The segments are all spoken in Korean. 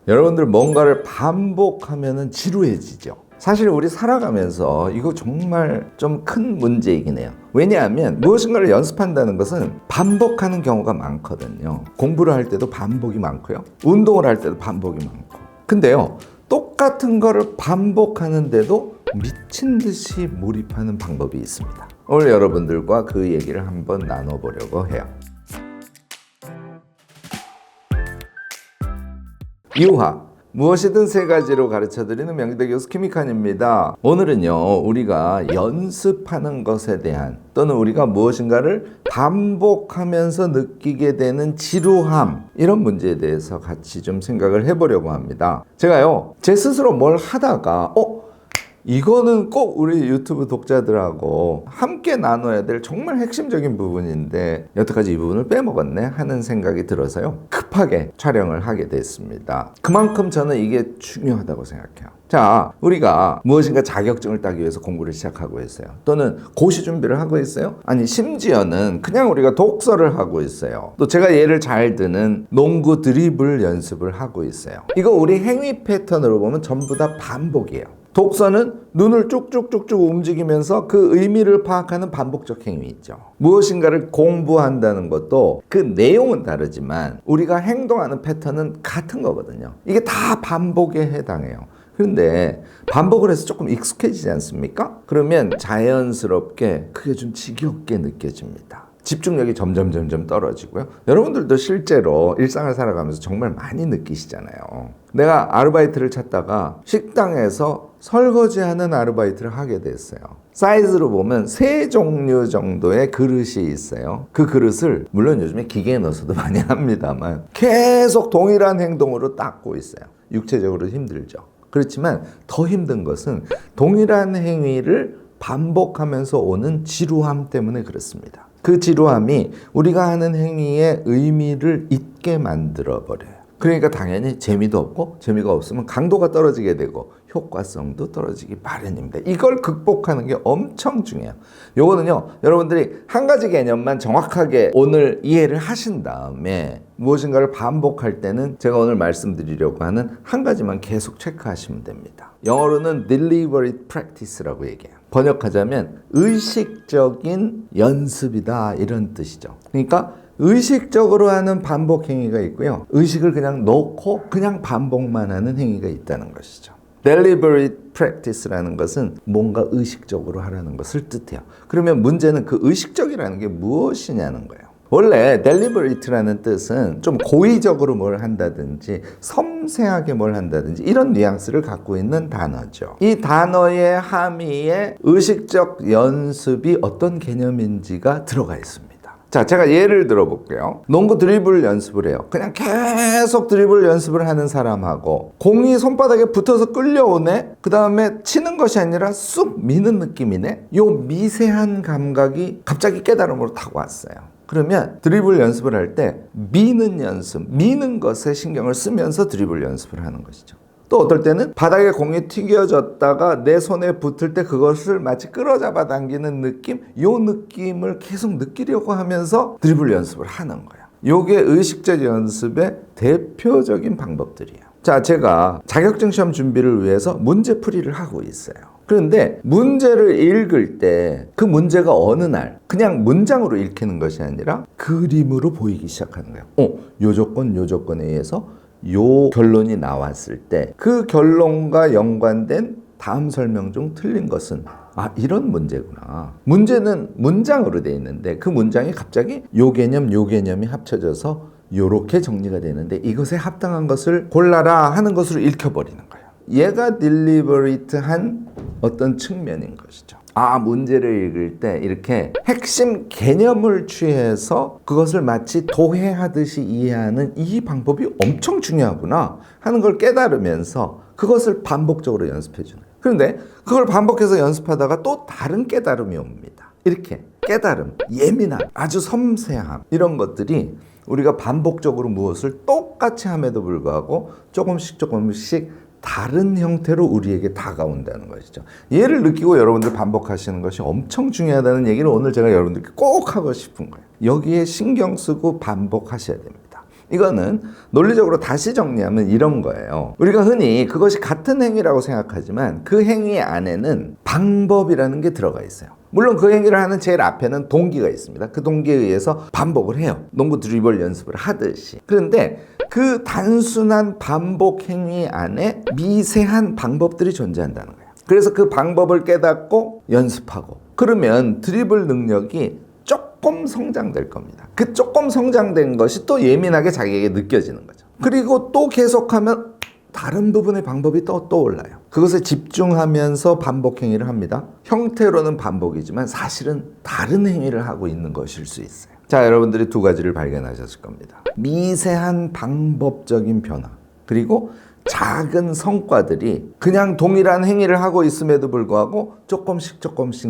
여러분들 뭔가를 반복하면 지루해지죠. 사실 우리 살아가면서 이거 정말 좀 큰 문제이긴 해요. 왜냐하면 무엇인가를 연습한다는 것은 반복하는 경우가 많거든요. 공부를 할 때도 반복이 많고요. 운동을 할 때도 반복이 많고. 근데요, 똑같은 거를 반복하는데도 미친 듯이 몰입하는 방법이 있습니다. 오늘 여러분들과 그 얘기를 한번 나눠보려고 해요. 유화, 무엇이든 세 가지로 가르쳐드리는 명희대 교수 김익환입니다. 오늘은요, 우리가 연습하는 것에 대한 또는 우리가 무엇인가를 반복하면서 느끼게 되는 지루함, 이런 문제에 대해서 같이 좀 생각을 해보려고 합니다. 제가요, 제 스스로 뭘 하다가 이거는 꼭 우리 유튜브 독자들하고 함께 나눠야 될 정말 핵심적인 부분인데 여태까지 이 부분을 빼먹었네 하는 생각이 들어서요, 급하게 촬영을 하게 됐습니다. 그만큼 저는 이게 중요하다고 생각해요. 자, 우리가 무엇인가 자격증을 따기 위해서 공부를 시작하고 있어요. 또는 고시 준비를 하고 있어요. 아니, 심지어는 그냥 우리가 독서를 하고 있어요. 또 제가 예를 잘 드는 농구 드리블 연습을 하고 있어요. 이거 우리 행위 패턴으로 보면 전부 다 반복이에요. 독서는 눈을 쭉쭉쭉쭉 움직이면서 그 의미를 파악하는 반복적 행위 있죠. 무엇인가를 공부한다는 것도 그 내용은 다르지만 우리가 행동하는 패턴은 같은 거거든요. 이게 다 반복에 해당해요. 그런데 반복을 해서 조금 익숙해지지 않습니까? 그러면 자연스럽게 그게 좀 지겹게 느껴집니다. 집중력이 점점 떨어지고요. 여러분들도 실제로 일상을 살아가면서 정말 많이 느끼시잖아요. 내가 아르바이트를 찾다가 식당에서 설거지하는 아르바이트를 하게 됐어요. 사이즈로 보면 3종류 정도의 그릇이 있어요. 그 그릇을 물론 요즘에 기계에 넣어서도 많이 합니다만 계속 동일한 행동으로 닦고 있어요. 육체적으로 힘들죠. 그렇지만 더 힘든 것은 동일한 행위를 반복하면서 오는 지루함 때문에 그렇습니다. 그 지루함이 우리가 하는 행위의 의미를 잊게 만들어버려요. 그러니까 당연히 재미도 없고, 재미가 없으면 강도가 떨어지게 되고 효과성도 떨어지기 마련입니다. 이걸 극복하는 게 엄청 중요해요. 요거는요, 여러분들이 한 가지 개념만 정확하게 오늘 이해를 하신 다음에 무엇인가를 반복할 때는 제가 오늘 말씀드리려고 하는 한 가지만 계속 체크하시면 됩니다. 영어로는 deliberate practice라고 얘기해요. 번역하자면 의식적인 연습이다, 이런 뜻이죠. 그러니까 의식적으로 하는 반복 행위가 있고요, 의식을 그냥 놓고 그냥 반복만 하는 행위가 있다는 것이죠. deliberate practice라는 것은 뭔가 의식적으로 하라는 것을 뜻해요. 그러면 문제는 그 의식적이라는 게 무엇이냐는 거예요. 원래 deliberate라는 뜻은 좀 고의적으로 뭘 한다든지 섬세하게 뭘 한다든지 이런 뉘앙스를 갖고 있는 단어죠. 이 단어의 함의에 의식적 연습이 어떤 개념인지가 들어가 있습니다. 자, 제가 예를 들어볼게요. 농구 드리블 연습을 해요. 그냥 계속 드리블 연습을 하는 사람하고 공이 손바닥에 붙어서 끌려오네? 그 다음에 치는 것이 아니라 쑥 미는 느낌이네? 요 미세한 감각이 갑자기 깨달음으로 타고 왔어요. 그러면 드리블 연습을 할 때 미는 연습, 미는 것에 신경을 쓰면서 드리블 연습을 하는 것이죠. 또 어떨 때는 바닥에 공이 튀겨졌다가 내 손에 붙을 때 그것을 마치 끌어잡아 당기는 느낌, 요 느낌을 계속 느끼려고 하면서 드리블 연습을 하는 거예요. 요게 의식적 연습의 대표적인 방법들이에요. 자, 제가 자격증 시험 준비를 위해서 문제풀이를 하고 있어요. 그런데 문제를 읽을 때 그 문제가 어느 날 그냥 문장으로 읽히는 것이 아니라 그림으로 보이기 시작하는 거예요. 요 조건, 요 조건에 의해서 요 결론이 나왔을 때 그 결론과 연관된 다음 설명 중 틀린 것은 이런 문제구나. 문제는 문장으로 되어 있는데 그 문장이 갑자기 요 개념, 요 개념이 합쳐져서 요렇게 정리가 되는데 이것에 합당한 것을 골라라 하는 것으로 읽혀버리는 거예요. 얘가 딜리버리트한 어떤 측면인 것이죠. 문제를 읽을 때 이렇게 핵심 개념을 취해서 그것을 마치 도해하듯이 이해하는 이 방법이 엄청 중요하구나 하는 걸 깨달으면서 그것을 반복적으로 연습해 주는 거예요. 그런데 그걸 반복해서 연습하다가 또 다른 깨달음이 옵니다. 이렇게 깨달음, 예민함, 아주 섬세함, 이런 것들이 우리가 반복적으로 무엇을 똑같이 함에도 불구하고 조금씩 다른 형태로 우리에게 다가온다는 것이죠. 얘를 느끼고 여러분들 반복하시는 것이 엄청 중요하다는 얘기를 오늘 제가 여러분들께 꼭 하고 싶은 거예요. 여기에 신경 쓰고 반복하셔야 됩니다. 이거는 논리적으로 다시 정리하면 이런 거예요. 우리가 흔히 그것이 같은 행위라고 생각하지만 그 행위 안에는 방법이라는 게 들어가 있어요. 물론 그 행위를 하는 제일 앞에는 동기가 있습니다. 그 동기에 의해서 반복을 해요. 농구 드리블 연습을 하듯이. 그런데 그 단순한 반복 행위 안에 미세한 방법들이 존재한다는 거예요. 그래서 그 방법을 깨닫고 연습하고 그러면 드리블 능력이 조금 성장될 겁니다. 그 조금 성장된 것이 또 예민하게 자기에게 느껴지는 거죠. 그리고 또 계속하면 다른 부분의 방법이 또 떠올라요. 그것에 집중하면서 반복 행위를 합니다. 형태로는 반복이지만 사실은 다른 행위를 하고 있는 것일 수 있어요. 자, 여러분들이 두 가지를 발견하셨을 겁니다. 미세한 방법적인 변화, 그리고 작은 성과들이 그냥 동일한 행위를 하고 있음에도 불구하고 조금씩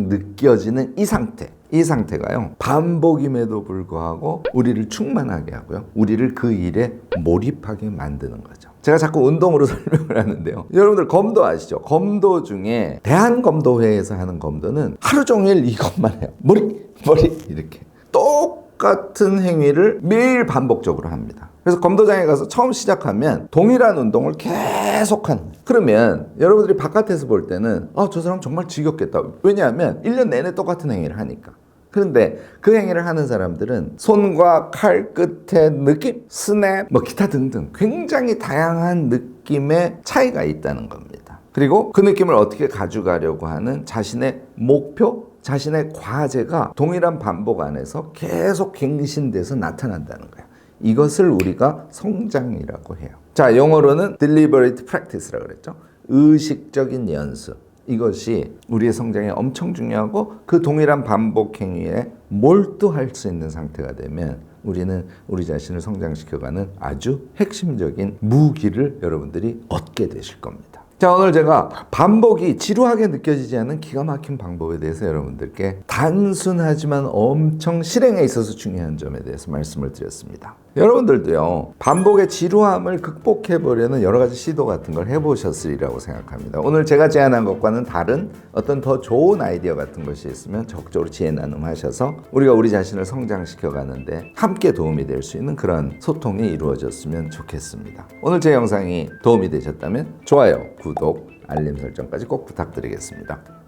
느껴지는 이 상태. 이 상태가요, 반복임에도 불구하고 우리를 충만하게 하고요, 우리를 그 일에 몰입하게 만드는 거죠. 제가 자꾸 운동으로 설명을 하는데요, 여러분들 검도 아시죠? 검도 중에 대한검도회에서 하는 검도는 하루 종일 이것만 해요. 머리 이렇게 똑같은 행위를 매일 반복적으로 합니다. 그래서 검도장에 가서 처음 시작하면 동일한 운동을 계속하는 거예요. 그러면 여러분들이 바깥에서 볼 때는 저 사람 정말 지겹겠다. 왜냐하면 1년 내내 똑같은 행위를 하니까. 그런데 그 행위를 하는 사람들은 손과 칼 끝의 느낌, 스냅, 기타 등등 굉장히 다양한 느낌의 차이가 있다는 겁니다. 그리고 그 느낌을 어떻게 가져가려고 하는 자신의 목표, 자신의 과제가 동일한 반복 안에서 계속 갱신돼서 나타난다는 거예요. 이것을 우리가 성장이라고 해요. 자, 영어로는 deliberate practice라고 그랬죠. 의식적인 연습. 이것이 우리의 성장에 엄청 중요하고 그 동일한 반복 행위에 몰두할 수 있는 상태가 되면 우리는 우리 자신을 성장시켜가는 아주 핵심적인 무기를 여러분들이 얻게 되실 겁니다. 자, 오늘 제가 반복이 지루하게 느껴지지 않는 기가 막힌 방법에 대해서 여러분들께 단순하지만 엄청 실행에 있어서 중요한 점에 대해서 말씀을 드렸습니다. 여러분들도요, 반복의 지루함을 극복해보려는 여러 가지 시도 같은 걸 해보셨으리라고 생각합니다. 오늘 제가 제안한 것과는 다른 어떤 더 좋은 아이디어 같은 것이 있으면 적극적으로 지혜 나눔하셔서 우리가 우리 자신을 성장시켜가는데 함께 도움이 될 수 있는 그런 소통이 이루어졌으면 좋겠습니다. 오늘 제 영상이 도움이 되셨다면 좋아요, 구독, 알림 설정까지 꼭 부탁드리겠습니다.